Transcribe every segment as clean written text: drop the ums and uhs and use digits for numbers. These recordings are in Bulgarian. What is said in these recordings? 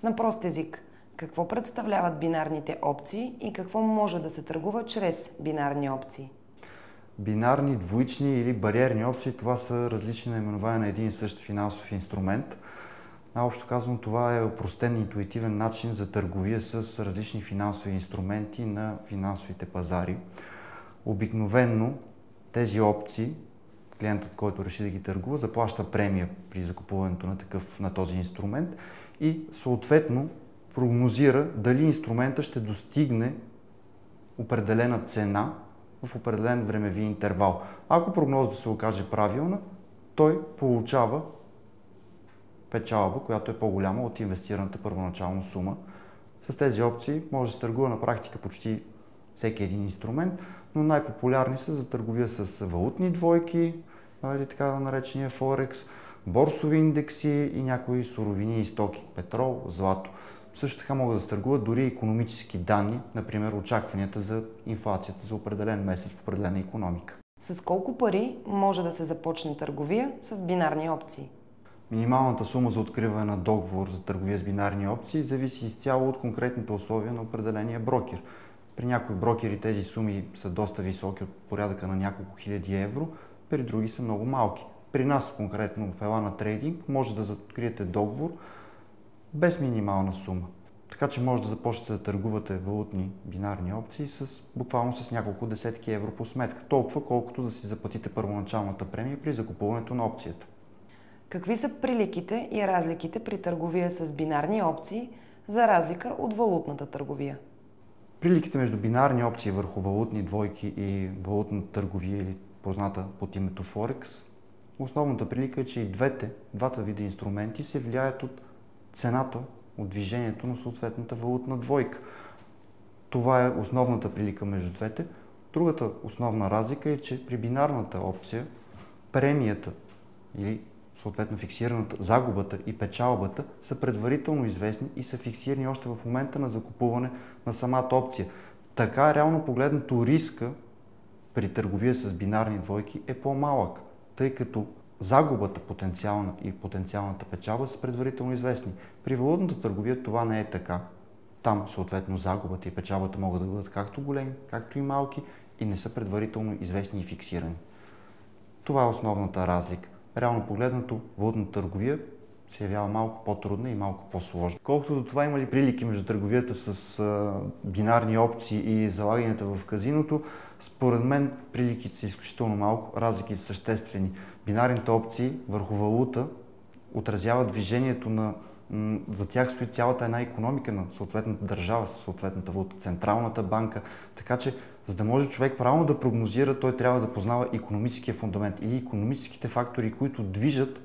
На прост език, какво представляват бинарните опции и какво може да се търгува чрез бинарни опции? Бинарни, двоични или бариерни опции, това са различни наименования на един и същ финансов инструмент. Наобщо казвам, това е опростен интуитивен начин за търговия с различни финансови инструменти на финансовите пазари. Обикновенно тези опции, клиентът, който реши да ги търгува, заплаща премия при закупуването на този инструмент и съответно прогнозира дали инструмента ще достигне определена цена в определен времеви интервал. Ако прогнозата се окаже правилна, той получава печалба, която е по-голяма от инвестираната първоначална сума. С тези опции може да се търгува на практика почти всеки един инструмент, но най-популярни са за търговия с валутни двойки, или така наречения Форекс, борсови индекси и някои суровини и стоки, петрол, злато. Също така могат да се търгуват дори икономически данни, например очакванията за инфлацията за определен месец в определена икономика. С колко пари може да се започне търговия с бинарни опции? Минималната сума за откриване на договор за търговия с бинарни опции зависи изцяло от конкретните условия на определения брокер. При някои брокери тези суми са доста високи, от порядъка на няколко хиляди евро, при други са много малки. При нас конкретно в Елана Трейдинг може да откриете договор без минимална сума. Така че може да започнете да търгувате валутни бинарни опции буквално с няколко десетки евро по сметка. Толкова, колкото да си заплатите първоначалната премия при закупуването на опцията. Какви са приликите и разликите при търговия с бинарни опции, за разлика от валутната търговия? Приликите между бинарни опции върху валутни двойки и валутна търговия, или позната под името Форекс, основната прилика е, че и двата вида инструменти се влияят от цената, от движението на съответната валутна двойка. Това е основната прилика между двете. Другата основна разлика е, че при бинарната опция премията или съответно фиксираната загубата и печалбата са предварително известни и са фиксирани още в момента на закупуване на самата опция. Така, реално погледнато, риска при търговия с бинарни двойки е по-малък, тъй като загубата потенциална и потенциалната печалба са предварително известни. При валутната търговия това не е така. Там съответно загубата и печалбата могат да бъдат както големи, както и малки и не са предварително известни и фиксирани. Това е основната разлика. Реално погледнато, валутната търговия се явява малко по-трудна и малко по-сложна. Колкото до това има ли прилики между търговията с бинарни опции и залаганията в казиното, според мен приликите са изключително малко, разликите са съществени. Бинарните опции върху валута отразяват движението за тях стои цялата една икономика на съответната държава, със съответната валута, Централната банка. Така че, за да може човек правилно да прогнозира, той трябва да познава икономическия фундамент или икономическите фактори, които движат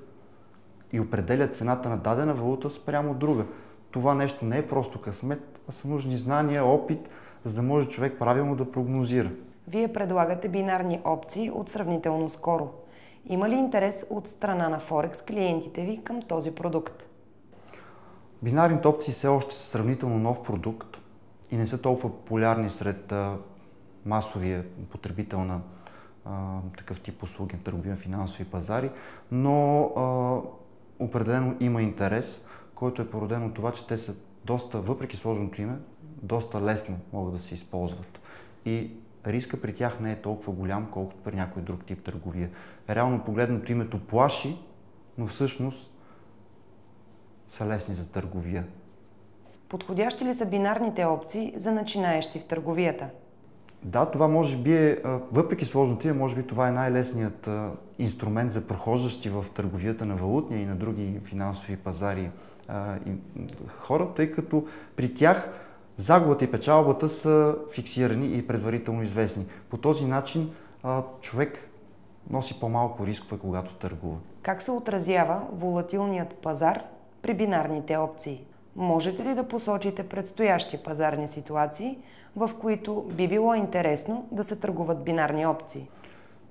и определят цената на дадена валута спрямо друга. Това нещо не е просто късмет, а са нужни знания, опит, за да може човек правилно да прогнозира. Вие предлагате бинарни опции от сравнително скоро. Има ли интерес от страна на Форекс клиентите ви към този продукт? Бинарните опции все още са сравнително нов продукт и не са толкова популярни сред масовия потребител на такъв тип услуги, търговия на финансови пазари, но определено има интерес, който е породен от това, че те са доста, въпреки сложното име, доста лесно могат да се използват. И риска при тях не е толкова голям, колкото при някой друг тип търговия. Реално погледнато името плаши, но всъщност са лесни за търговия. Подходящи ли са бинарните опции за начинаещи в търговията? Да, това може би е, въпреки сложното име, може би това е най-лесният инструмент за прохождащи в търговията на валутния и на други финансови пазари хора, тъй като при тях загубата и печалбата са фиксирани и предварително известни. По този начин човек носи по-малко рискове, когато търгува. Как се отразява волатилният пазар при бинарните опции? Можете ли да посочите предстоящи пазарни ситуации, в които би било интересно да се търгуват бинарни опции?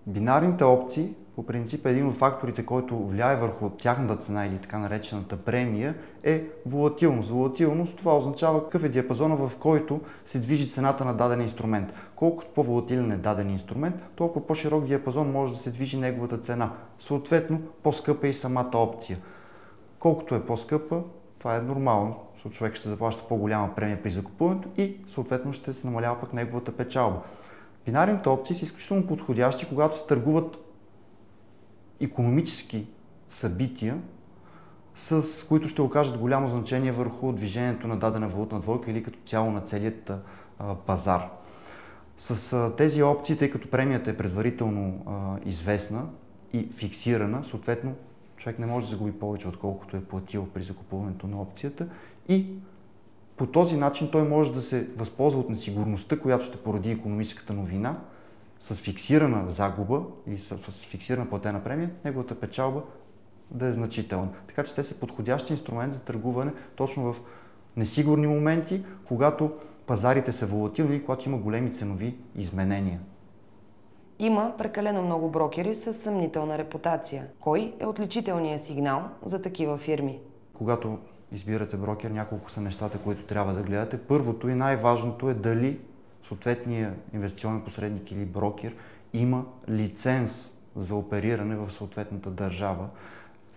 Бинарните опции, по принцип, един от факторите, който влияе върху тяхната цена или така наречената премия, е волатилност. Волатилност, това означава какъв е диапазона, в който се движи цената на даден инструмент. Колкото по-волатилен е даден инструмент, толкова по-широк диапазон може да се движи неговата цена. Съответно, по-скъпа е и самата опция. Колкото е по-скъпа, това е нормално. човек ще заплаща по-голяма премия при закупуването и съответно ще се намалява пък неговата печалба. Бинарните опции са изключително подходящи, когато се търгуват икономически събития, с които ще окажат голямо значение върху движението на дадена валутна двойка или като цяло на целият пазар. С тези опции, тъй като премията е предварително известна и фиксирана, съответно човек не може да загуби повече, отколкото е платил при закупуването на опцията и по този начин той може да се възползва от несигурността, която ще породи икономическата новина, с фиксирана загуба и с фиксирана платена премия, неговата печалба да е значителна. Така че те са подходящ инструмент за търгуване точно в несигурни моменти, когато пазарите са волатилни и когато има големи ценови изменения. Има прекалено много брокери с съмнителна репутация. Кой е отличителният сигнал за такива фирми? Когато избирате брокер, няколко са нещата, които трябва да гледате. Първото и най-важното е дали съответният инвестиционен посредник или брокер има лиценз за опериране в съответната държава.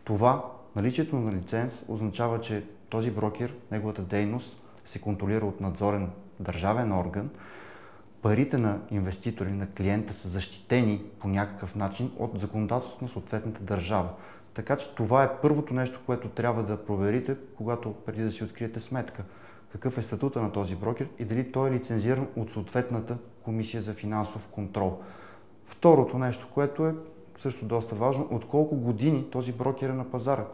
Това, наличието на лиценз, означава, че този брокер, неговата дейност се контролира от надзорен държавен орган. Парите на инвеститори, на клиента са защитени по някакъв начин от законодателството на съответната държава. Така че това е първото нещо, което трябва да проверите, когато преди да си откриете сметка. Какъв е статута на този брокер и дали той е лицензиран от съответната комисия за финансов контрол. Второто нещо, което е също доста важно, от колко години този брокер е на пазара,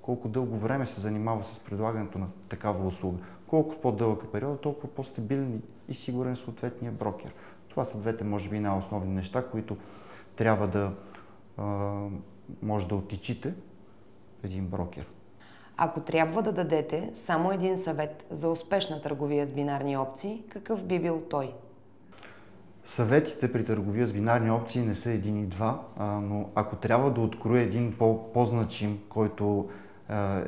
колко дълго време се занимава с предлагането на такава услуга. Колкото по-дълъг е период, толкова по-стабилен и сигурен съответния брокер. Това са двете, може би, най-основни неща, които трябва да може да отличите един брокер. Ако трябва да дадете само един съвет за успешна търговия с бинарни опции, какъв би бил той? Съветите при търговия с бинарни опции не са един и два, но ако трябва да откроя един по-значим, който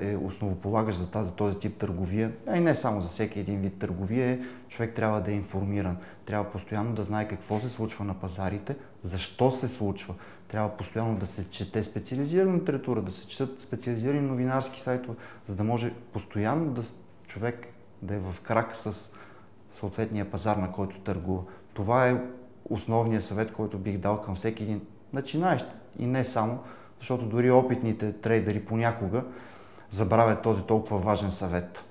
е основополагащ за този тип търговия, а и не само за всеки един вид търговия, човек трябва да е информиран. Трябва постоянно да знае какво се случва на пазарите, защо се случва. Трябва постоянно да се чете специализирана литература, да се четат специализирани новинарски сайтове, за да може постоянно човек да е в крак с съответния пазар, на който търгува. Това е основният съвет, който бих дал към всеки един начинаещ и не само, защото дори опитните трейдери понякога забравят този толкова важен съвет.